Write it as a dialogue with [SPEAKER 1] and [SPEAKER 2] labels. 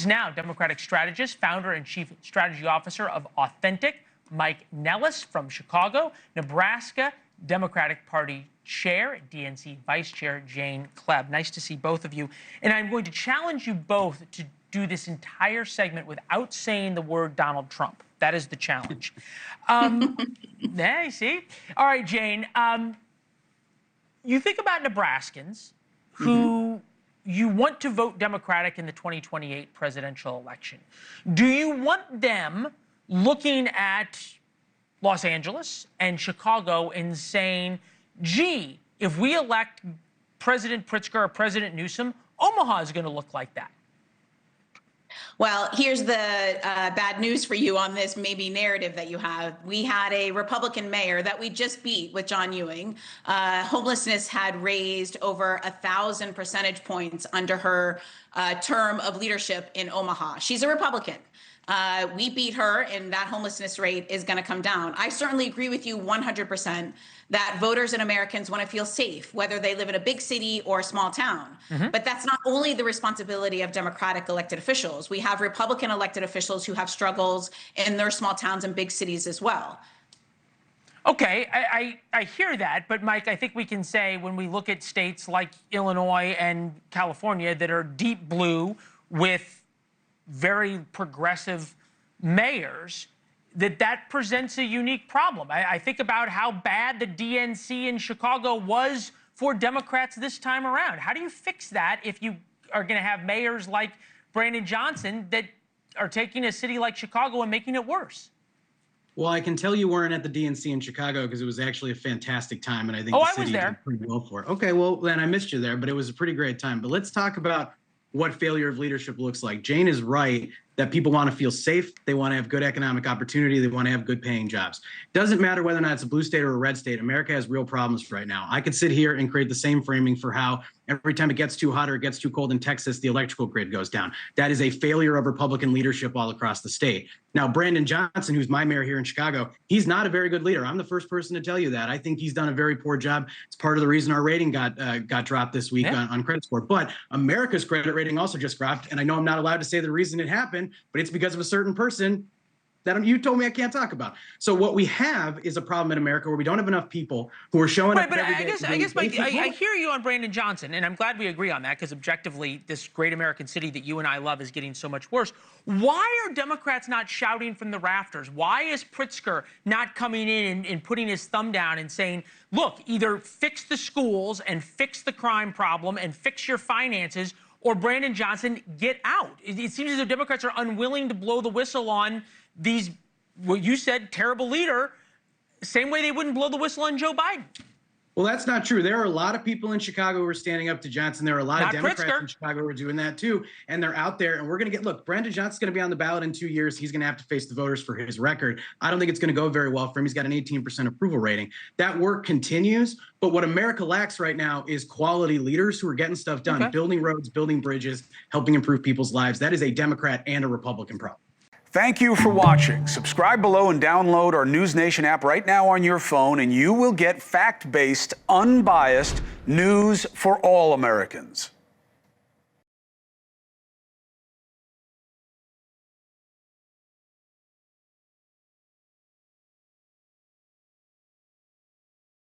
[SPEAKER 1] now Democratic strategist, founder and chief strategy officer of Authentic, Mike Nellis from Chicago, Nebraska Democratic Party chair, DNC vice chair Jane Kleeb. Nice to see both of you. And I'm going to challenge you both to do this entire segment without saying the word Donald Trump. That is the challenge. Yeah, you see? All right, Jane. You think about Nebraskans who you want to vote Democratic in the 2028 presidential election. Do you want them looking at Los Angeles and Chicago and saying, gee, if we elect President Pritzker or President Newsom, Omaha is going to look like that?
[SPEAKER 2] Well, here's the bad news for you on this maybe narrative that you have. We had a Republican mayor that we just beat with John Ewing. Homelessness had raised over 1,000 percentage points under her term of leadership in Omaha. She's a Republican. We beat her, and that homelessness rate is going to come down. I certainly agree with you 100% that voters and Americans want to feel safe, whether they live in a big city or a small town. But that's not only the responsibility of Democratic elected officials. We have Republican elected officials who have struggles in their small towns and big cities as well.
[SPEAKER 1] Okay, I hear that, but Mike, I think we can say when we look at states like Illinois and California that are deep blue with very progressive mayors, that presents a unique problem. I think about how bad the DNC in Chicago was for Democrats this time around. How do you fix that if you are going to have mayors like Brandon Johnson that are taking a city like Chicago and making it worse?
[SPEAKER 3] Well, I can tell you weren't at the DNC in Chicago because it was actually a fantastic time, and I think
[SPEAKER 1] the
[SPEAKER 3] city did pretty well for it. Okay, well, then I missed you there, but it was a pretty great time. But let's talk about what failure of leadership looks like. Jane is right that people want to feel safe. They want to have good economic opportunity. They want to have good paying jobs. Doesn't matter whether or not it's a blue state or a red state. America has real problems right now. I could sit here and create the same framing for how every time it gets too hot or it gets too cold in Texas, the electrical grid goes down. That is a failure of Republican leadership all across the state. Now, Brandon Johnson, who's my mayor here in Chicago, he's not a very good leader. I'm the first person to tell you that. I think he's done a very poor job. It's part of the reason our rating got dropped this week on credit score. But America's credit rating also just dropped. And I know I'm not allowed to say the reason it happened, but it's because of a certain person that you told me I can't talk about. So what we have is a problem in America where we don't have enough people who are showing up.
[SPEAKER 1] But I guess, Mike, I hear you on Brandon Johnson, and I'm glad we agree on that because objectively, this great American city that you and I love is getting so much worse. Why are Democrats not shouting from the rafters? Why is Pritzker not coming in and putting his thumb down and saying, look, either fix the schools and fix the crime problem and fix your finances, or Brandon Johnson, get out? It seems as though Democrats are unwilling to blow the whistle on these, what you said, terrible leader, same way they wouldn't blow the whistle on Joe Biden.
[SPEAKER 3] Well, that's not true. There are a lot of people in Chicago who are standing up to Johnson. There are a lot of Democrats
[SPEAKER 1] Pritzker.
[SPEAKER 3] in Chicago who are doing that too. And they're out there, and we're going to look, Brandon Johnson's going to be on the ballot in 2 years. He's going to have to face the voters for his record. I don't think it's going to go very well for him. He's got an 18% approval rating. That work continues. But what America lacks right now is quality leaders who are getting stuff done, building roads, building bridges, helping improve people's lives. That is a Democrat and a Republican problem.
[SPEAKER 4] Thank you for watching. Subscribe below and download our NewsNation app right now on your phone, and you will get fact-based, unbiased news for all Americans.